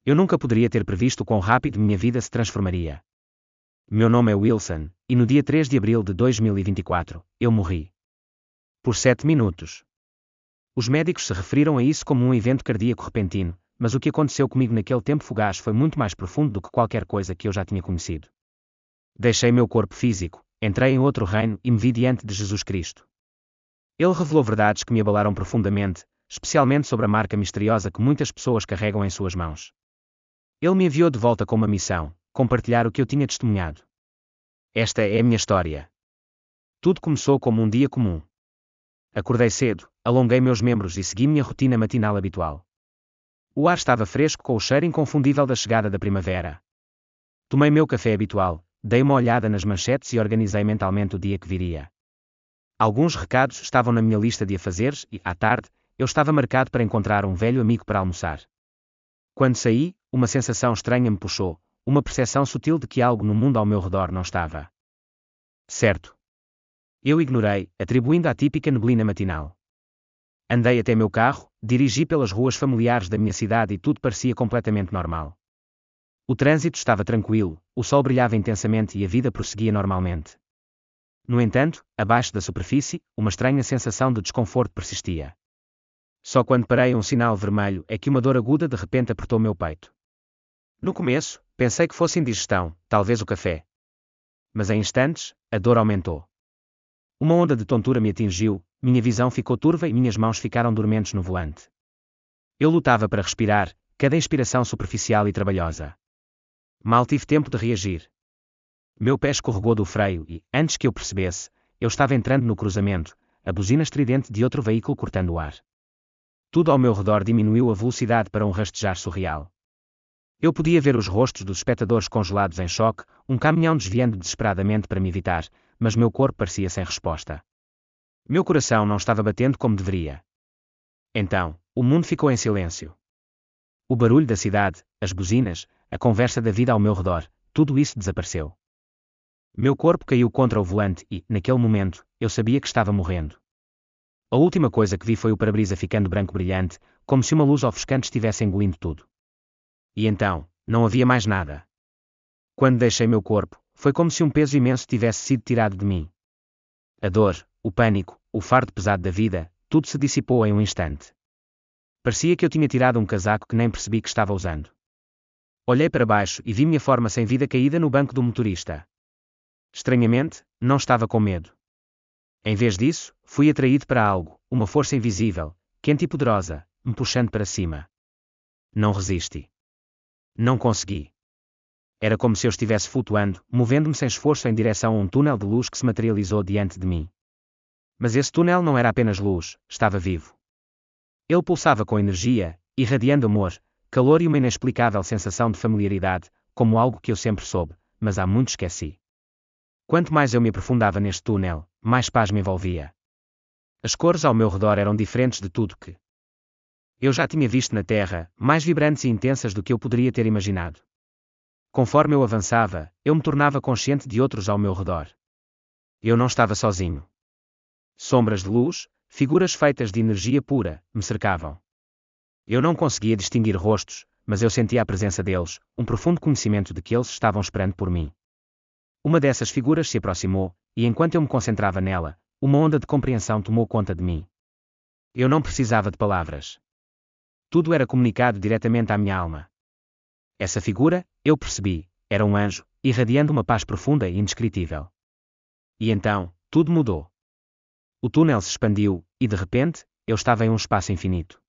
Eu nunca poderia ter previsto quão rápido minha vida se transformaria. Meu nome é Wilson, e no dia 3 de abril de 2024, eu morri. Por 7 minutos. Os médicos se referiram a isso como um evento cardíaco repentino, mas o que aconteceu comigo naquele tempo fugaz foi muito mais profundo do que qualquer coisa que eu já tinha conhecido. Deixei meu corpo físico, entrei em outro reino e me vi diante de Jesus Cristo. Ele revelou verdades que me abalaram profundamente, especialmente sobre a marca misteriosa que muitas pessoas carregam em suas mãos. Ele me enviou de volta com uma missão: compartilhar o que eu tinha testemunhado. Esta é a minha história. Tudo começou como um dia comum. Acordei cedo, alonguei meus membros e segui minha rotina matinal habitual. O ar estava fresco com o cheiro inconfundível da chegada da primavera. Tomei meu café habitual, dei uma olhada nas manchetes e organizei mentalmente o dia que viria. Alguns recados estavam na minha lista de afazeres e, à tarde, eu estava marcado para encontrar um velho amigo para almoçar. Quando saí, uma sensação estranha me puxou, uma percepção sutil de que algo no mundo ao meu redor não estava certo. Eu ignorei, atribuindo à típica neblina matinal. Andei até meu carro, dirigi pelas ruas familiares da minha cidade e tudo parecia completamente normal. O trânsito estava tranquilo, o sol brilhava intensamente e a vida prosseguia normalmente. No entanto, abaixo da superfície, uma estranha sensação de desconforto persistia. Só quando parei um sinal vermelho é que uma dor aguda de repente apertou meu peito. No começo, pensei que fosse indigestão, talvez o café. Mas em instantes, a dor aumentou. Uma onda de tontura me atingiu, minha visão ficou turva e minhas mãos ficaram dormentes no volante. Eu lutava para respirar, cada inspiração superficial e trabalhosa. Mal tive tempo de reagir. Meu pé escorregou do freio e, antes que eu percebesse, eu estava entrando no cruzamento, a buzina estridente de outro veículo cortando o ar. Tudo ao meu redor diminuiu a velocidade para um rastejar surreal. Eu podia ver os rostos dos espectadores congelados em choque, um caminhão desviando desesperadamente para me evitar, mas meu corpo parecia sem resposta. Meu coração não estava batendo como deveria. Então, o mundo ficou em silêncio. O barulho da cidade, as buzinas, a conversa da vida ao meu redor, tudo isso desapareceu. Meu corpo caiu contra o volante e, naquele momento, eu sabia que estava morrendo. A última coisa que vi foi o para-brisa ficando branco brilhante, como se uma luz ofuscante estivesse engolindo tudo. E então, não havia mais nada. Quando deixei meu corpo, foi como se um peso imenso tivesse sido tirado de mim. A dor, o pânico, o fardo pesado da vida, tudo se dissipou em um instante. Parecia que eu tinha tirado um casaco que nem percebi que estava usando. Olhei para baixo e vi minha forma sem vida caída no banco do motorista. Estranhamente, não estava com medo. Em vez disso, fui atraído para algo, uma força invisível, quente e poderosa, me puxando para cima. Não resisti. Não consegui. Era como se eu estivesse flutuando, movendo-me sem esforço em direção a um túnel de luz que se materializou diante de mim. Mas esse túnel não era apenas luz, estava vivo. Ele pulsava com energia, irradiando amor, calor e uma inexplicável sensação de familiaridade, como algo que eu sempre soube, mas há muito esqueci. Quanto mais eu me aprofundava neste túnel, mais paz me envolvia. As cores ao meu redor eram diferentes de tudo que eu já tinha visto na Terra, mais vibrantes e intensas do que eu poderia ter imaginado. Conforme eu avançava, eu me tornava consciente de outros ao meu redor. Eu não estava sozinho. Sombras de luz, figuras feitas de energia pura, me cercavam. Eu não conseguia distinguir rostos, mas eu sentia a presença deles, um profundo conhecimento de que eles estavam esperando por mim. Uma dessas figuras se aproximou, e enquanto eu me concentrava nela, uma onda de compreensão tomou conta de mim. Eu não precisava de palavras. Tudo era comunicado diretamente à minha alma. Essa figura, eu percebi, era um anjo, irradiando uma paz profunda e indescritível. E então, tudo mudou. O túnel se expandiu, e de repente, eu estava em um espaço infinito.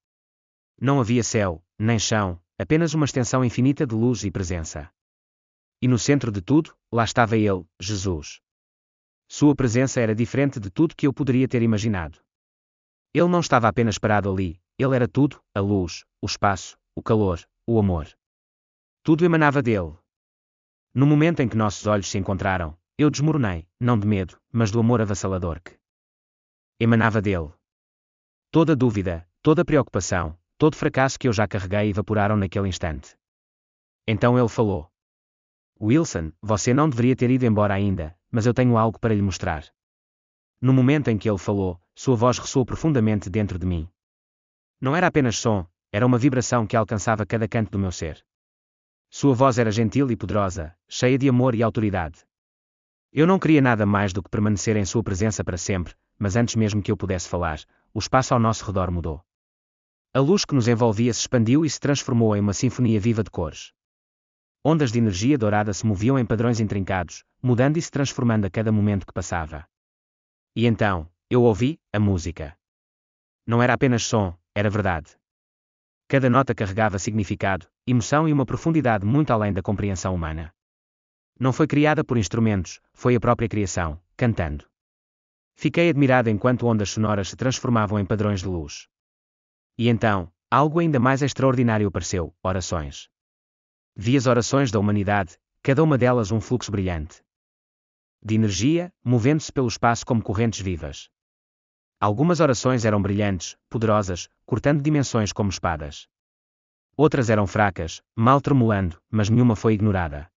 Não havia céu, nem chão, apenas uma extensão infinita de luz e presença. E no centro de tudo, lá estava ele, Jesus. Sua presença era diferente de tudo que eu poderia ter imaginado. Ele não estava apenas parado ali, ele era tudo, a luz, o espaço, o calor, o amor. Tudo emanava dele. No momento em que nossos olhos se encontraram, eu desmoronei, não de medo, mas do amor avassalador que emanava dele. Toda dúvida, toda preocupação, todo fracasso que eu já carreguei evaporaram naquele instante. Então ele falou: Wilson, você não deveria ter ido embora ainda, mas eu tenho algo para lhe mostrar. No momento em que ele falou, sua voz ressoou profundamente dentro de mim. Não era apenas som, era uma vibração que alcançava cada canto do meu ser. Sua voz era gentil e poderosa, cheia de amor e autoridade. Eu não queria nada mais do que permanecer em sua presença para sempre, mas antes mesmo que eu pudesse falar, o espaço ao nosso redor mudou. A luz que nos envolvia se expandiu e se transformou em uma sinfonia viva de cores. Ondas de energia dourada se moviam em padrões intrincados, mudando e se transformando a cada momento que passava. E então, eu ouvi a música. Não era apenas som, era verdade. Cada nota carregava significado, emoção e uma profundidade muito além da compreensão humana. Não foi criada por instrumentos, foi a própria criação, cantando. Fiquei admirado enquanto ondas sonoras se transformavam em padrões de luz. E então, algo ainda mais extraordinário apareceu: orações. Vi as orações da humanidade, cada uma delas um fluxo brilhante de energia, movendo-se pelo espaço como correntes vivas. Algumas orações eram brilhantes, poderosas, cortando dimensões como espadas. Outras eram fracas, mal tremulando, mas nenhuma foi ignorada.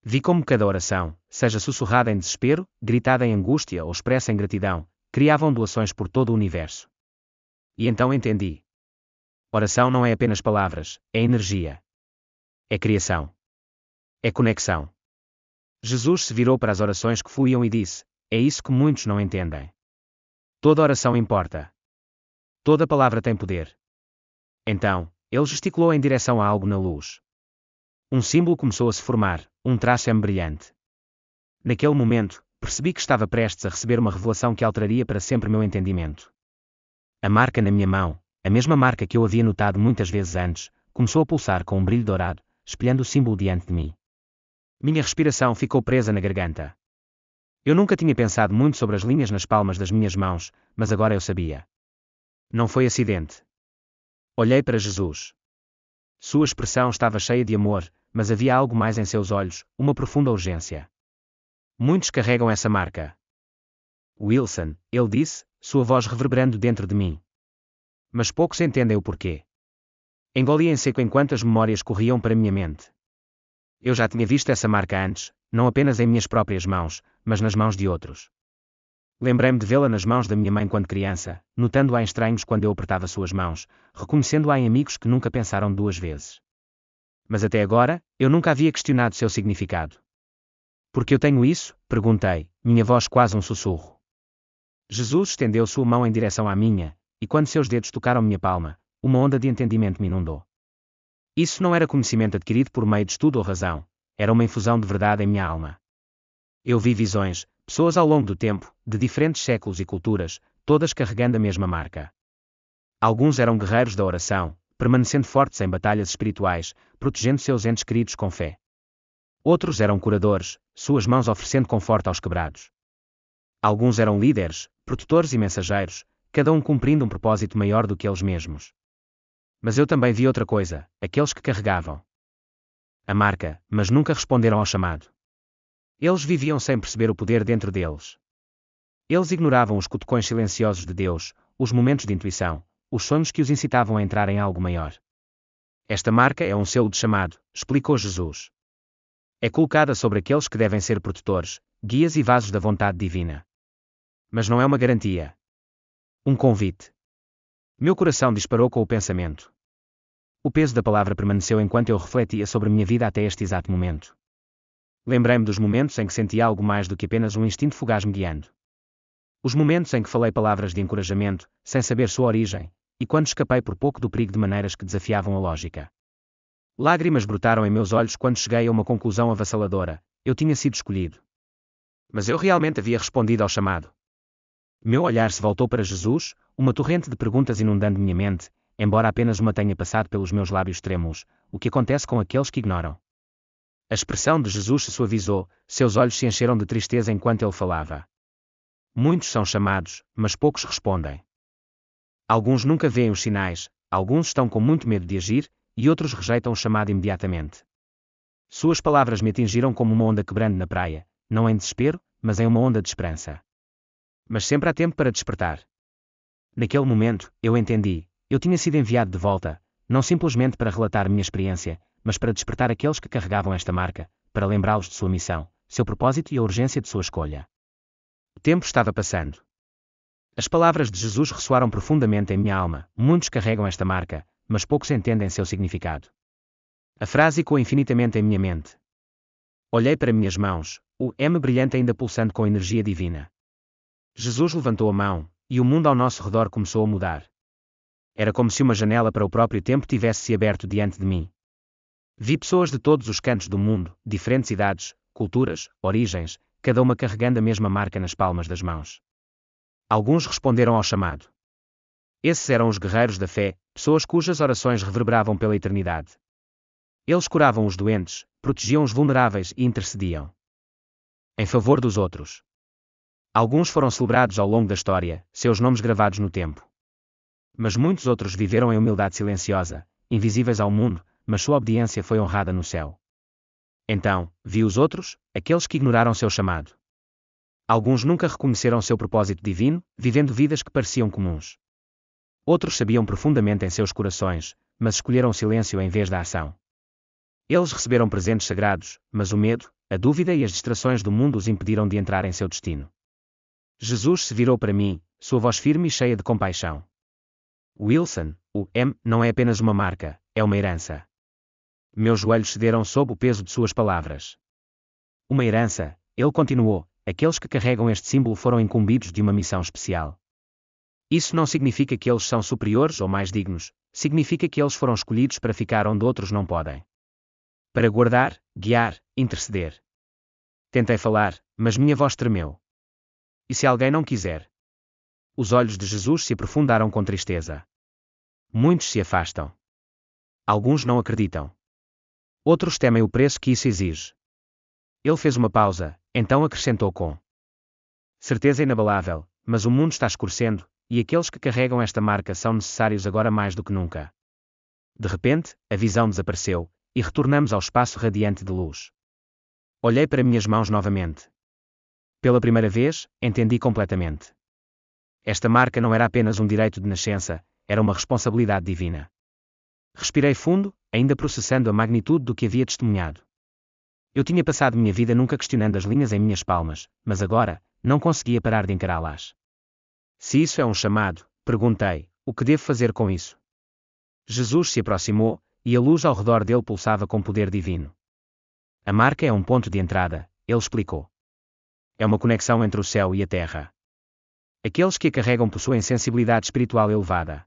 Vi como cada oração, seja sussurrada em desespero, gritada em angústia ou expressa em gratidão, criavam doações por todo o universo. E então entendi. Oração não é apenas palavras, é energia. É criação. É conexão. Jesus se virou para as orações que fluíam e disse: é isso que muitos não entendem. Toda oração importa. Toda palavra tem poder. Então, ele gesticulou em direção a algo na luz. Um símbolo começou a se formar, um traço brilhante. Naquele momento, percebi que estava prestes a receber uma revelação que alteraria para sempre meu entendimento. A marca na minha mão, a mesma marca que eu havia notado muitas vezes antes, começou a pulsar com um brilho dourado, espelhando o símbolo diante de mim. Minha respiração ficou presa na garganta. Eu nunca tinha pensado muito sobre as linhas nas palmas das minhas mãos, mas agora eu sabia. Não foi acidente. Olhei para Jesus. Sua expressão estava cheia de amor, mas havia algo mais em seus olhos, uma profunda urgência. Muitos carregam essa marca. Wilson, ele disse, sua voz reverberando dentro de mim. Mas poucos entendem o porquê. Engoli em seco enquanto as memórias corriam para minha mente. Eu já tinha visto essa marca antes, não apenas em minhas próprias mãos, mas nas mãos de outros. Lembrei-me de vê-la nas mãos da minha mãe quando criança, notando-a em estranhos quando eu apertava suas mãos, reconhecendo-a em amigos que nunca pensaram duas vezes. Mas até agora, eu nunca havia questionado seu significado. Por que eu tenho isso? Perguntei, minha voz quase um sussurro. Jesus estendeu sua mão em direção à minha, e quando seus dedos tocaram minha palma, uma onda de entendimento me inundou. Isso não era conhecimento adquirido por meio de estudo ou razão, era uma infusão de verdade em minha alma. Eu vi visões, pessoas ao longo do tempo, de diferentes séculos e culturas, todas carregando a mesma marca. Alguns eram guerreiros da oração, permanecendo fortes em batalhas espirituais, protegendo seus entes queridos com fé. Outros eram curadores, suas mãos oferecendo conforto aos quebrados. Alguns eram líderes, protetores e mensageiros, cada um cumprindo um propósito maior do que eles mesmos. Mas eu também vi outra coisa, aqueles que carregavam a marca, mas nunca responderam ao chamado. Eles viviam sem perceber o poder dentro deles. Eles ignoravam os cutucões silenciosos de Deus, os momentos de intuição, os sonhos que os incitavam a entrar em algo maior. Esta marca é um selo de chamado, explicou Jesus. É colocada sobre aqueles que devem ser protetores, guias e vasos da vontade divina. Mas não é uma garantia. Um convite. Meu coração disparou com o pensamento. O peso da palavra permaneceu enquanto eu refletia sobre minha vida até este exato momento. Lembrei-me dos momentos em que senti algo mais do que apenas um instinto fugaz me guiando. Os momentos em que falei palavras de encorajamento, sem saber sua origem, e quando escapei por pouco do perigo de maneiras que desafiavam a lógica. Lágrimas brotaram em meus olhos quando cheguei a uma conclusão avassaladora: eu tinha sido escolhido. Mas eu realmente havia respondido ao chamado. Meu olhar se voltou para Jesus, uma torrente de perguntas inundando minha mente, embora apenas uma tenha passado pelos meus lábios trêmulos: o que acontece com aqueles que ignoram? A expressão de Jesus se suavizou, seus olhos se encheram de tristeza enquanto ele falava. Muitos são chamados, mas poucos respondem. Alguns nunca veem os sinais, alguns estão com muito medo de agir, e outros rejeitam o chamado imediatamente. Suas palavras me atingiram como uma onda quebrando na praia, não em desespero, mas em uma onda de esperança. Mas sempre há tempo para despertar. Naquele momento, eu entendi, eu tinha sido enviado de volta, não simplesmente para relatar minha experiência, mas para despertar aqueles que carregavam esta marca, para lembrá-los de sua missão, seu propósito e a urgência de sua escolha. O tempo estava passando. As palavras de Jesus ressoaram profundamente em minha alma: muitos carregam esta marca, mas poucos entendem seu significado. A frase ecoou infinitamente em minha mente. Olhei para minhas mãos, o M brilhante ainda pulsando com energia divina. Jesus levantou a mão, e o mundo ao nosso redor começou a mudar. Era como se uma janela para o próprio tempo tivesse se aberto diante de mim. Vi pessoas de todos os cantos do mundo, diferentes idades, culturas, origens, cada uma carregando a mesma marca nas palmas das mãos. Alguns responderam ao chamado. Esses eram os guerreiros da fé, pessoas cujas orações reverberavam pela eternidade. Eles curavam os doentes, protegiam os vulneráveis e intercediam em favor dos outros. Alguns foram celebrados ao longo da história, seus nomes gravados no tempo. Mas muitos outros viveram em humildade silenciosa, invisíveis ao mundo, mas sua obediência foi honrada no céu. Então, vi os outros, aqueles que ignoraram seu chamado. Alguns nunca reconheceram seu propósito divino, vivendo vidas que pareciam comuns. Outros sabiam profundamente em seus corações, mas escolheram o silêncio em vez da ação. Eles receberam presentes sagrados, mas o medo, a dúvida e as distrações do mundo os impediram de entrar em seu destino. Jesus se virou para mim, sua voz firme e cheia de compaixão. Wilson, o M não é apenas uma marca, é uma herança. Meus joelhos cederam sob o peso de suas palavras. Uma herança, ele continuou, aqueles que carregam este símbolo foram incumbidos de uma missão especial. Isso não significa que eles são superiores ou mais dignos, significa que eles foram escolhidos para ficar onde outros não podem. Para guardar, guiar, interceder. Tentei falar, mas minha voz tremeu. E se alguém não quiser? Os olhos de Jesus se aprofundaram com tristeza. Muitos se afastam. Alguns não acreditam. Outros temem o preço que isso exige. Ele fez uma pausa, então acrescentou com certeza inabalável, mas o mundo está escurecendo, e aqueles que carregam esta marca são necessários agora mais do que nunca. De repente, a visão desapareceu, e retornamos ao espaço radiante de luz. Olhei para minhas mãos novamente. Pela primeira vez, entendi completamente. Esta marca não era apenas um direito de nascença, era uma responsabilidade divina. Respirei fundo, ainda processando a magnitude do que havia testemunhado. Eu tinha passado minha vida nunca questionando as linhas em minhas palmas, mas agora, não conseguia parar de encará-las. Se isso é um chamado, perguntei, o que devo fazer com isso? Jesus se aproximou, e a luz ao redor dele pulsava com poder divino. A marca é um ponto de entrada, ele explicou. É uma conexão entre o céu e a terra. Aqueles que a carregam possuem sensibilidade espiritual elevada.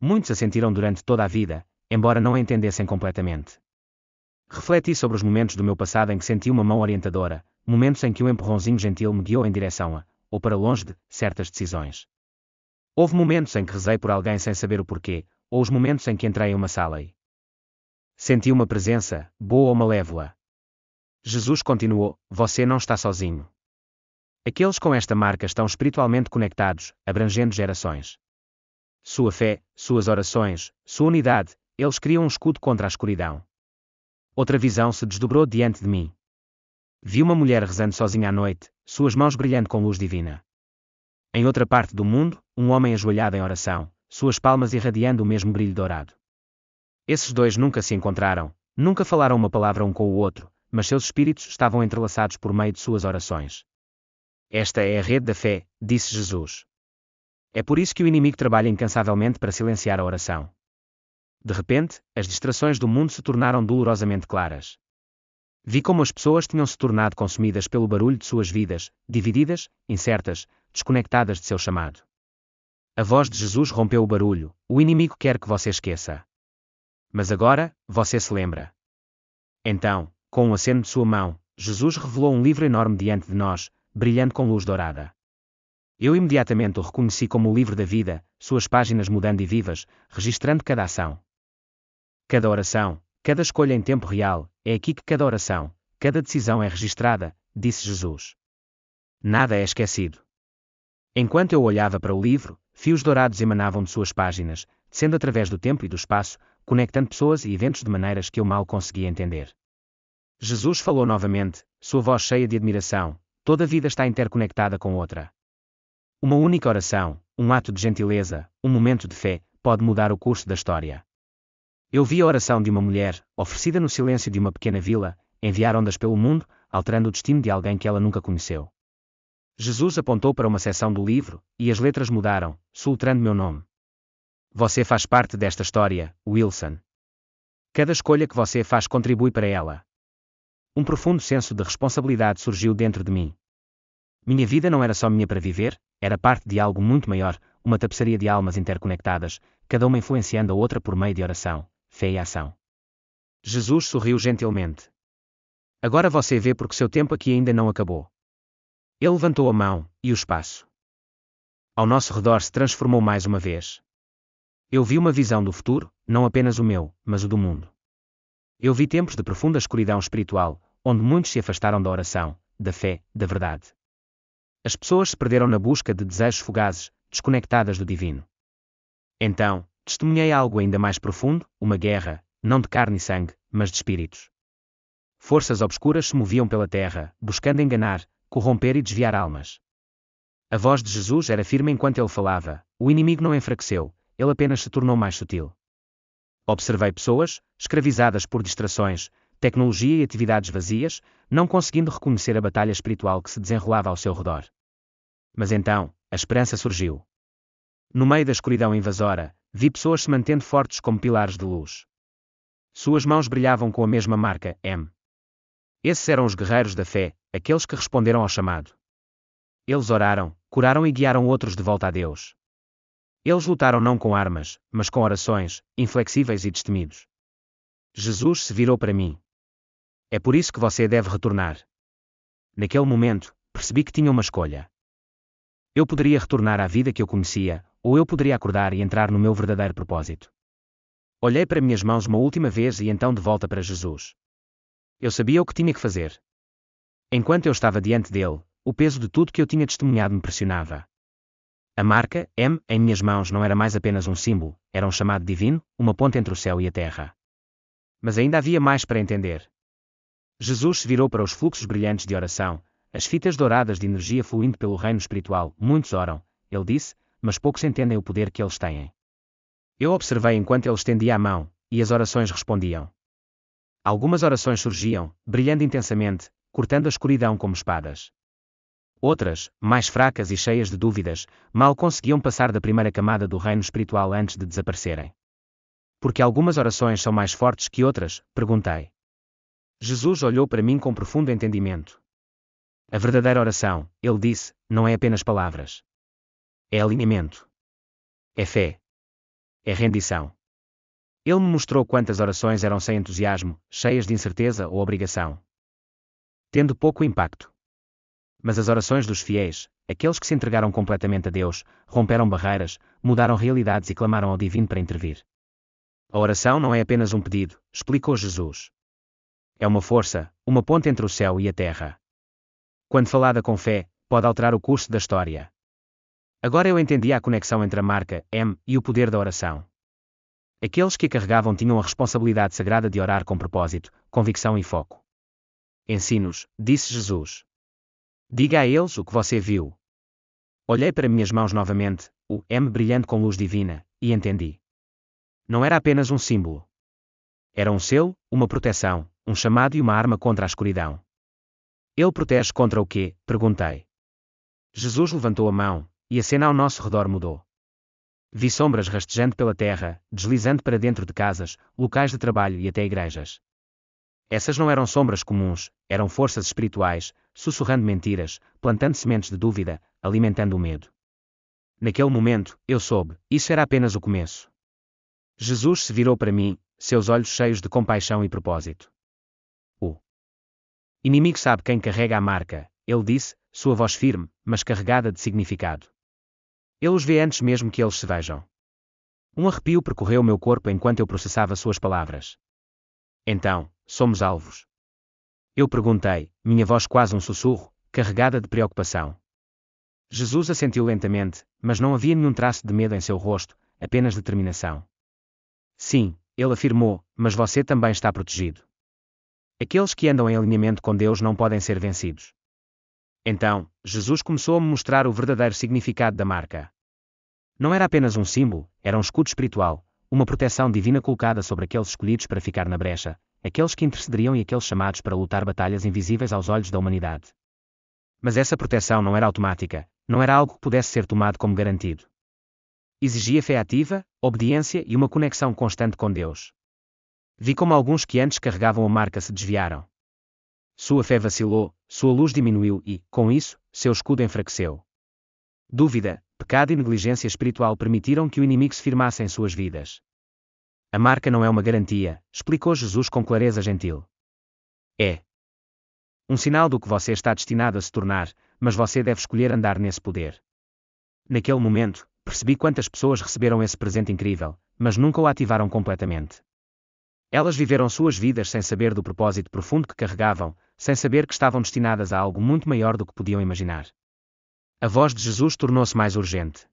Muitos a sentiram durante toda a vida, embora não a entendessem completamente. Refleti sobre os momentos do meu passado em que senti uma mão orientadora, momentos em que um empurrãozinho gentil me guiou em direção a, ou para longe de, certas decisões. Houve momentos em que rezei por alguém sem saber o porquê, ou os momentos em que entrei em uma sala e senti uma presença, boa ou malévola. Jesus continuou, você não está sozinho. Aqueles com esta marca estão espiritualmente conectados, abrangendo gerações. Sua fé, suas orações, sua unidade, eles criam um escudo contra a escuridão. Outra visão se desdobrou diante de mim. Vi uma mulher rezando sozinha à noite, suas mãos brilhando com luz divina. Em outra parte do mundo, um homem ajoelhado em oração, suas palmas irradiando o mesmo brilho dourado. Esses dois nunca se encontraram, nunca falaram uma palavra um com o outro, mas seus espíritos estavam entrelaçados por meio de suas orações. Esta é a rede da fé, disse Jesus. É por isso que o inimigo trabalha incansavelmente para silenciar a oração. De repente, as distrações do mundo se tornaram dolorosamente claras. Vi como as pessoas tinham se tornado consumidas pelo barulho de suas vidas, divididas, incertas, desconectadas de seu chamado. A voz de Jesus rompeu o barulho, o inimigo quer que você esqueça. Mas agora, você se lembra. Então, com um aceno de sua mão, Jesus revelou um livro enorme diante de nós, brilhando com luz dourada. Eu imediatamente o reconheci como o livro da vida, suas páginas mudando e vivas, registrando cada ação. Cada oração, cada escolha em tempo real, é aqui que cada oração, cada decisão é registrada, disse Jesus. Nada é esquecido. Enquanto eu olhava para o livro, fios dourados emanavam de suas páginas, descendo através do tempo e do espaço, conectando pessoas e eventos de maneiras que eu mal conseguia entender. Jesus falou novamente, sua voz cheia de admiração, toda a vida está interconectada com outra. Uma única oração, um ato de gentileza, um momento de fé, pode mudar o curso da história. Eu vi a oração de uma mulher, oferecida no silêncio de uma pequena vila, enviar ondas pelo mundo, alterando o destino de alguém que ela nunca conheceu. Jesus apontou para uma seção do livro, e as letras mudaram, soletrando meu nome. Você faz parte desta história, Wilson. Cada escolha que você faz contribui para ela. Um profundo senso de responsabilidade surgiu dentro de mim. Minha vida não era só minha para viver, era parte de algo muito maior, uma tapeçaria de almas interconectadas, cada uma influenciando a outra por meio de oração, fé e ação. Jesus sorriu gentilmente. Agora você vê porque seu tempo aqui ainda não acabou. Ele levantou a mão, e o espaço ao nosso redor se transformou mais uma vez. Eu vi uma visão do futuro, não apenas o meu, mas o do mundo. Eu vi tempos de profunda escuridão espiritual, onde muitos se afastaram da oração, da fé, da verdade. As pessoas se perderam na busca de desejos fugazes, desconectadas do divino. Então, testemunhei algo ainda mais profundo, uma guerra, não de carne e sangue, mas de espíritos. Forças obscuras se moviam pela terra, buscando enganar, corromper e desviar almas. A voz de Jesus era firme enquanto ele falava, o inimigo não enfraqueceu, ele apenas se tornou mais sutil. Observei pessoas, escravizadas por distrações, tecnologia e atividades vazias, não conseguindo reconhecer a batalha espiritual que se desenrolava ao seu redor. Mas então, a esperança surgiu. No meio da escuridão invasora, vi pessoas se mantendo fortes como pilares de luz. Suas mãos brilhavam com a mesma marca, M. Esses eram os guerreiros da fé, aqueles que responderam ao chamado. Eles oraram, curaram e guiaram outros de volta a Deus. Eles lutaram não com armas, mas com orações, inflexíveis e destemidos. Jesus se virou para mim. É por isso que você deve retornar. Naquele momento, percebi que tinha uma escolha. Eu poderia retornar à vida que eu conhecia, ou eu poderia acordar e entrar no meu verdadeiro propósito. Olhei para minhas mãos uma última vez e então de volta para Jesus. Eu sabia o que tinha que fazer. Enquanto eu estava diante dele, o peso de tudo que eu tinha testemunhado me pressionava. A marca, M, em minhas mãos não era mais apenas um símbolo, era um chamado divino, uma ponte entre o céu e a terra. Mas ainda havia mais para entender. Jesus se virou para os fluxos brilhantes de oração, as fitas douradas de energia fluindo pelo reino espiritual. Muitos oram, ele disse, mas poucos entendem o poder que eles têm. Eu observei enquanto ele estendia a mão, e as orações respondiam. Algumas orações surgiam, brilhando intensamente, cortando a escuridão como espadas. Outras, mais fracas e cheias de dúvidas, mal conseguiam passar da primeira camada do reino espiritual antes de desaparecerem. Porque algumas orações são mais fortes que outras? Perguntei. Jesus olhou para mim com profundo entendimento. A verdadeira oração, ele disse, não é apenas palavras. É alinhamento. É fé. É rendição. Ele me mostrou quantas orações eram sem entusiasmo, cheias de incerteza ou obrigação, tendo pouco impacto. Mas as orações dos fiéis, aqueles que se entregaram completamente a Deus, romperam barreiras, mudaram realidades e clamaram ao divino para intervir. A oração não é apenas um pedido, explicou Jesus. É uma força, uma ponte entre o céu e a terra. Quando falada com fé, pode alterar o curso da história. Agora eu entendi a conexão entre a marca, M, e o poder da oração. Aqueles que a carregavam tinham a responsabilidade sagrada de orar com propósito, convicção e foco. Ensine-os, disse Jesus. Diga a eles o que você viu. Olhei para minhas mãos novamente, o M brilhando com luz divina, e entendi. Não era apenas um símbolo. Era um selo, uma proteção, um chamado e uma arma contra a escuridão. Ele protege contra o quê? Perguntei. Jesus levantou a mão, e a cena ao nosso redor mudou. Vi sombras rastejando pela terra, deslizando para dentro de casas, locais de trabalho e até igrejas. Essas não eram sombras comuns, eram forças espirituais, sussurrando mentiras, plantando sementes de dúvida, alimentando o medo. Naquele momento, eu soube, isso era apenas o começo. Jesus se virou para mim, seus olhos cheios de compaixão e propósito. O inimigo sabe quem carrega a marca, ele disse, sua voz firme, mas carregada de significado. Ele os vê antes mesmo que eles se vejam. Um arrepio percorreu meu corpo enquanto eu processava suas palavras. Então, somos alvos? Eu perguntei, minha voz quase um sussurro, carregada de preocupação. Jesus assentiu lentamente, mas não havia nenhum traço de medo em seu rosto, apenas determinação. Sim, ele afirmou, mas você também está protegido. Aqueles que andam em alinhamento com Deus não podem ser vencidos. Então, Jesus começou a me mostrar o verdadeiro significado da marca. Não era apenas um símbolo, era um escudo espiritual, uma proteção divina colocada sobre aqueles escolhidos para ficar na brecha, aqueles que intercederiam e aqueles chamados para lutar batalhas invisíveis aos olhos da humanidade. Mas essa proteção não era automática, não era algo que pudesse ser tomado como garantido. Exigia fé ativa, obediência e uma conexão constante com Deus. Vi como alguns que antes carregavam a marca se desviaram. Sua fé vacilou, sua luz diminuiu e, com isso, seu escudo enfraqueceu. Dúvida, pecado e negligência espiritual permitiram que o inimigo se firmasse em suas vidas. A marca não é uma garantia, explicou Jesus com clareza gentil. É um sinal do que você está destinado a se tornar, mas você deve escolher andar nesse poder. Naquele momento, percebi quantas pessoas receberam esse presente incrível, mas nunca o ativaram completamente. Elas viveram suas vidas sem saber do propósito profundo que carregavam, sem saber que estavam destinadas a algo muito maior do que podiam imaginar. A voz de Jesus tornou-se mais urgente.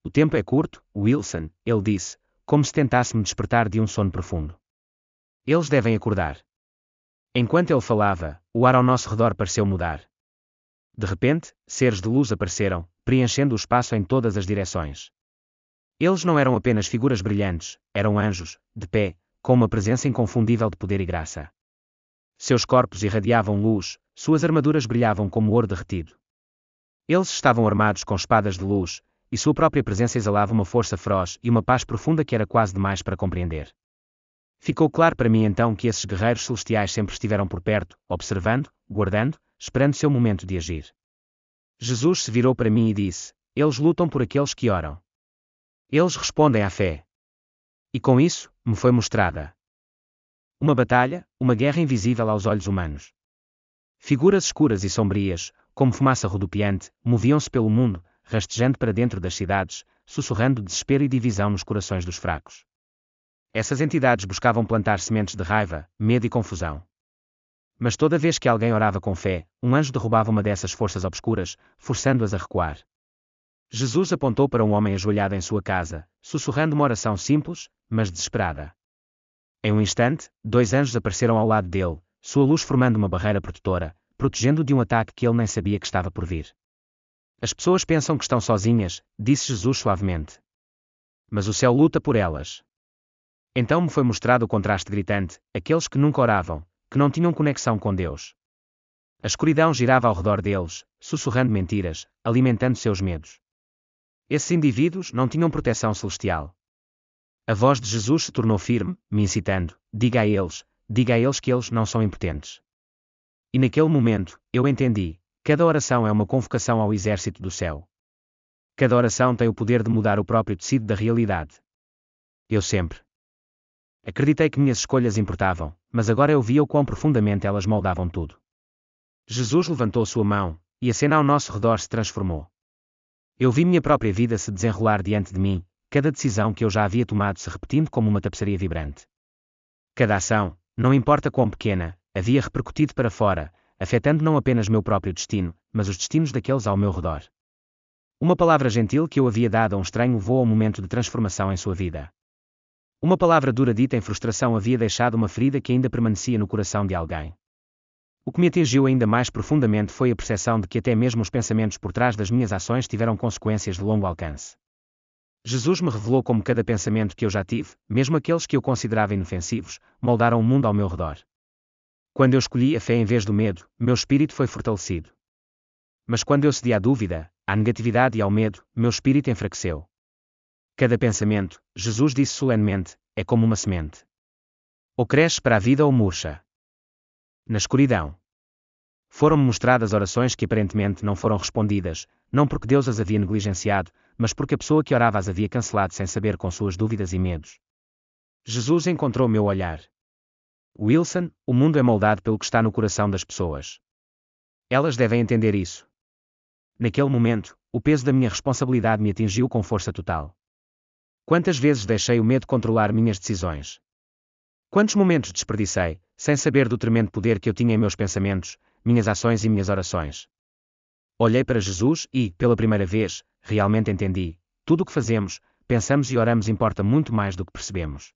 O tempo é curto, Wilson, ele disse, como se tentasse me despertar de um sono profundo. Eles devem acordar. Enquanto ele falava, o ar ao nosso redor pareceu mudar. De repente, seres de luz apareceram, preenchendo o espaço em todas as direções. Eles não eram apenas figuras brilhantes, eram anjos, de pé, com uma presença inconfundível de poder e graça. Seus corpos irradiavam luz, suas armaduras brilhavam como ouro derretido. Eles estavam armados com espadas de luz, e sua própria presença exalava uma força feroz e uma paz profunda que era quase demais para compreender. Ficou claro para mim então que esses guerreiros celestiais sempre estiveram por perto, observando, guardando, esperando seu momento de agir. Jesus se virou para mim e disse: eles lutam por aqueles que oram. Eles respondem à fé. E com isso, me foi mostrada uma batalha, uma guerra invisível aos olhos humanos. Figuras escuras e sombrias, como fumaça rodopiante, moviam-se pelo mundo, rastejando para dentro das cidades, sussurrando desespero e divisão nos corações dos fracos. Essas entidades buscavam plantar sementes de raiva, medo e confusão. Mas toda vez que alguém orava com fé, um anjo derrubava uma dessas forças obscuras, forçando-as a recuar. Jesus apontou para um homem ajoelhado em sua casa, sussurrando uma oração simples, mas desesperada. Em um instante, 2 anjos apareceram ao lado dele, sua luz formando uma barreira protetora, protegendo-o de um ataque que ele nem sabia que estava por vir. As pessoas pensam que estão sozinhas, disse Jesus suavemente. Mas o céu luta por elas. Então me foi mostrado o contraste gritante, aqueles que nunca oravam, que não tinham conexão com Deus. A escuridão girava ao redor deles, sussurrando mentiras, alimentando seus medos. Esses indivíduos não tinham proteção celestial. A voz de Jesus se tornou firme, me incitando: diga a eles que eles não são impotentes. E naquele momento, eu entendi: cada oração é uma convocação ao exército do céu. Cada oração tem o poder de mudar o próprio tecido da realidade. Eu sempre acreditei que minhas escolhas importavam, mas agora eu via o quão profundamente elas moldavam tudo. Jesus levantou sua mão, e a cena ao nosso redor se transformou. Eu vi minha própria vida se desenrolar diante de mim, cada decisão que eu já havia tomado se repetindo como uma tapeçaria vibrante. Cada ação, não importa quão pequena, havia repercutido para fora, afetando não apenas meu próprio destino, mas os destinos daqueles ao meu redor. Uma palavra gentil que eu havia dado a um estranho levou ao momento de transformação em sua vida. Uma palavra dura dita em frustração havia deixado uma ferida que ainda permanecia no coração de alguém. O que me atingiu ainda mais profundamente foi a percepção de que até mesmo os pensamentos por trás das minhas ações tiveram consequências de longo alcance. Jesus me revelou como cada pensamento que eu já tive, mesmo aqueles que eu considerava inofensivos, moldaram o mundo ao meu redor. Quando eu escolhi a fé em vez do medo, meu espírito foi fortalecido. Mas quando eu cedi à dúvida, à negatividade e ao medo, meu espírito enfraqueceu. Cada pensamento, Jesus disse solenemente, é como uma semente. Ou cresce para a vida ou murcha. Na escuridão. Foram-me mostradas orações que aparentemente não foram respondidas, não porque Deus as havia negligenciado, mas porque a pessoa que orava as havia cancelado sem saber com suas dúvidas e medos. Jesus encontrou meu olhar. Wilson, o mundo é moldado pelo que está no coração das pessoas. Elas devem entender isso. Naquele momento, o peso da minha responsabilidade me atingiu com força total. Quantas vezes deixei o medo controlar minhas decisões? Quantos momentos desperdicei, sem saber do tremendo poder que eu tinha em meus pensamentos, minhas ações e minhas orações? Olhei para Jesus e, pela primeira vez, realmente entendi: tudo o que fazemos, pensamos e oramos importa muito mais do que percebemos.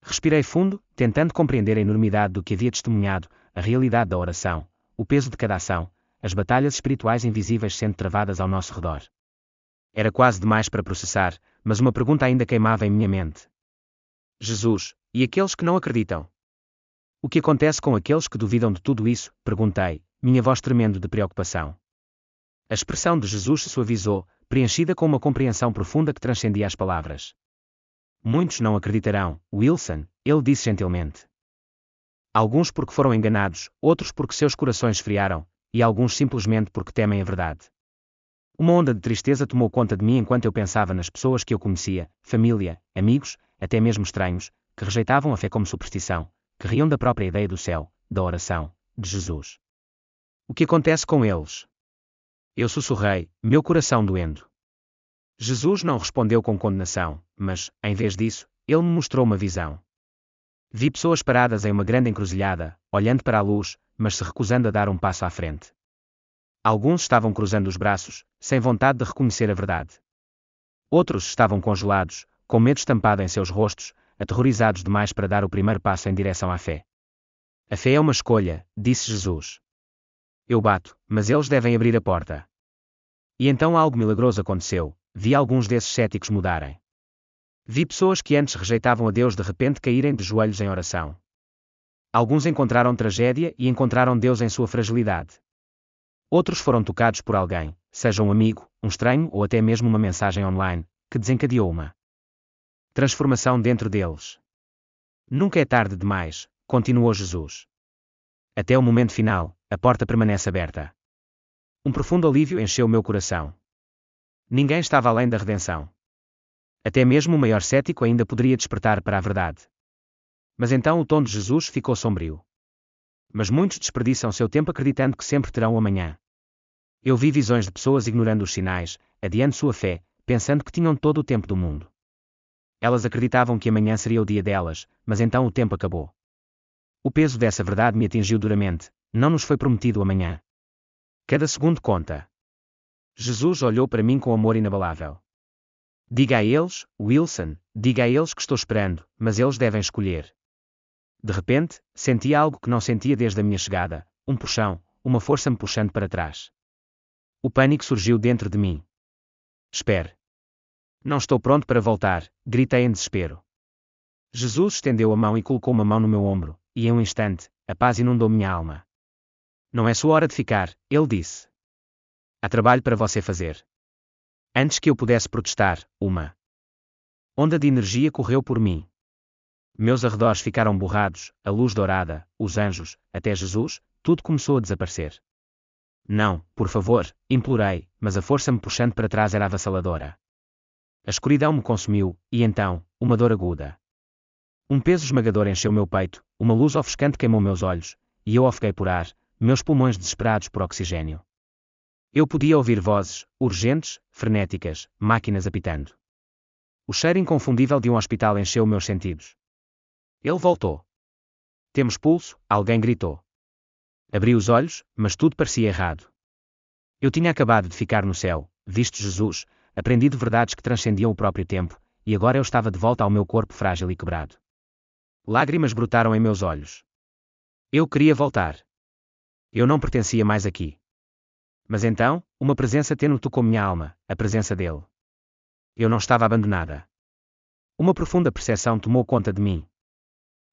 Respirei fundo, tentando compreender a enormidade do que havia testemunhado, a realidade da oração, o peso de cada ação, as batalhas espirituais invisíveis sendo travadas ao nosso redor. Era quase demais para processar, mas uma pergunta ainda queimava em minha mente. Jesus, e aqueles que não acreditam? O que acontece com aqueles que duvidam de tudo isso? Perguntei, minha voz tremendo de preocupação. A expressão de Jesus se suavizou, preenchida com uma compreensão profunda que transcendia as palavras. Muitos não acreditarão, Wilson, ele disse gentilmente. Alguns porque foram enganados, outros porque seus corações esfriaram, e alguns simplesmente porque temem a verdade. Uma onda de tristeza tomou conta de mim enquanto eu pensava nas pessoas que eu conhecia, família, amigos, até mesmo estranhos, que rejeitavam a fé como superstição, que riam da própria ideia do céu, da oração, de Jesus. O que acontece com eles? Eu sussurrei, meu coração doendo. Jesus não respondeu com condenação, mas, em vez disso, ele me mostrou uma visão. Vi pessoas paradas em uma grande encruzilhada, olhando para a luz, mas se recusando a dar um passo à frente. Alguns estavam cruzando os braços, sem vontade de reconhecer a verdade. Outros estavam congelados, com medo estampado em seus rostos, aterrorizados demais para dar o primeiro passo em direção à fé. A fé é uma escolha, disse Jesus. Eu bato, mas eles devem abrir a porta. E então algo milagroso aconteceu, vi alguns desses céticos mudarem. Vi pessoas que antes rejeitavam a Deus de repente caírem de joelhos em oração. Alguns encontraram tragédia e encontraram Deus em sua fragilidade. Outros foram tocados por alguém, seja um amigo, um estranho ou até mesmo uma mensagem online, que desencadeou uma transformação dentro deles. Nunca é tarde demais, continuou Jesus. Até o momento final, a porta permanece aberta. Um profundo alívio encheu meu coração. Ninguém estava além da redenção. Até mesmo o maior cético ainda poderia despertar para a verdade. Mas então o tom de Jesus ficou sombrio. Mas muitos desperdiçam seu tempo acreditando que sempre terão o amanhã. Eu vi visões de pessoas ignorando os sinais, adiando sua fé, pensando que tinham todo o tempo do mundo. Elas acreditavam que amanhã seria o dia delas, mas então o tempo acabou. O peso dessa verdade me atingiu duramente, não nos foi prometido amanhã. Cada segundo conta. Jesus olhou para mim com amor inabalável. Diga a eles, Wilson, diga a eles que estou esperando, mas eles devem escolher. De repente, senti algo que não sentia desde a minha chegada, um puxão, uma força me puxando para trás. O pânico surgiu dentro de mim. Espere. Não estou pronto para voltar, gritei em desespero. Jesus estendeu a mão e colocou uma mão no meu ombro, e em um instante, a paz inundou minha alma. Não é sua hora de ficar, ele disse. Há trabalho para você fazer. Antes que eu pudesse protestar, uma onda de energia correu por mim. Meus arredores ficaram borrados, a luz dourada, os anjos, até Jesus, tudo começou a desaparecer. Não, por favor, implorei, mas a força me puxando para trás era avassaladora. A escuridão me consumiu, e então, uma dor aguda. Um peso esmagador encheu meu peito, uma luz ofuscante queimou meus olhos, e eu ofeguei por ar, meus pulmões desesperados por oxigênio. Eu podia ouvir vozes, urgentes, frenéticas, máquinas apitando. O cheiro inconfundível de um hospital encheu meus sentidos. Ele voltou. Temos pulso, alguém gritou. Abri os olhos, mas tudo parecia errado. Eu tinha acabado de ficar no céu, visto Jesus, aprendido verdades que transcendiam o próprio tempo, e agora eu estava de volta ao meu corpo frágil e quebrado. Lágrimas brotaram em meus olhos. Eu queria voltar. Eu não pertencia mais aqui. Mas então, uma presença tênue tocou minha alma, a presença dele. Eu não estava abandonada. Uma profunda percepção tomou conta de mim.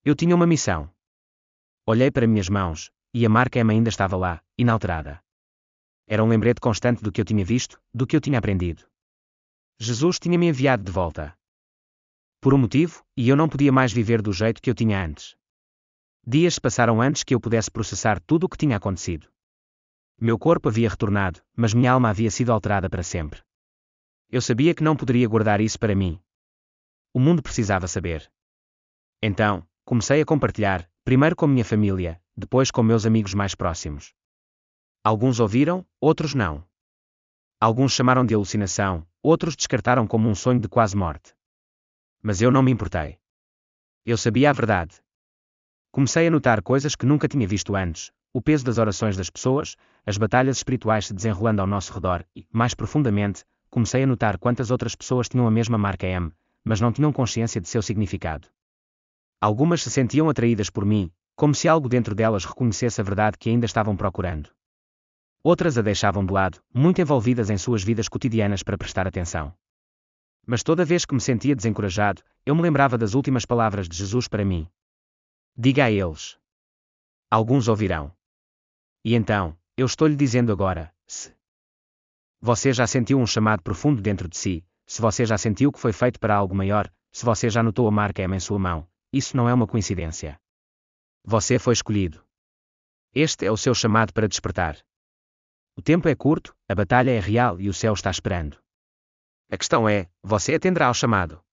Eu tinha uma missão. Olhei para minhas mãos, e a marca M ainda estava lá, inalterada. Era um lembrete constante do que eu tinha visto, do que eu tinha aprendido. Jesus tinha me enviado de volta. Por um motivo, e eu não podia mais viver do jeito que eu tinha antes. Dias se passaram antes que eu pudesse processar tudo o que tinha acontecido. Meu corpo havia retornado, mas minha alma havia sido alterada para sempre. Eu sabia que não poderia guardar isso para mim. O mundo precisava saber. Então, comecei a compartilhar, primeiro com minha família, depois com meus amigos mais próximos. Alguns ouviram, outros não. Alguns chamaram de alucinação, outros descartaram como um sonho de quase morte. Mas eu não me importei. Eu sabia a verdade. Comecei a notar coisas que nunca tinha visto antes, o peso das orações das pessoas, as batalhas espirituais se desenrolando ao nosso redor e, mais profundamente, comecei a notar quantas outras pessoas tinham a mesma marca M, mas não tinham consciência de seu significado. Algumas se sentiam atraídas por mim, como se algo dentro delas reconhecesse a verdade que ainda estavam procurando. Outras a deixavam de lado, muito envolvidas em suas vidas cotidianas para prestar atenção. Mas toda vez que me sentia desencorajado, eu me lembrava das últimas palavras de Jesus para mim. Diga a eles. Alguns ouvirão. E então, eu estou-lhe dizendo agora, se você já sentiu um chamado profundo dentro de si, se você já sentiu que foi feito para algo maior, Se você já notou a marca M em sua mão, isso não é uma coincidência. Você foi escolhido. Este é o seu chamado para despertar. O tempo é curto, a batalha é real e o céu está esperando. A questão é, você atenderá ao chamado?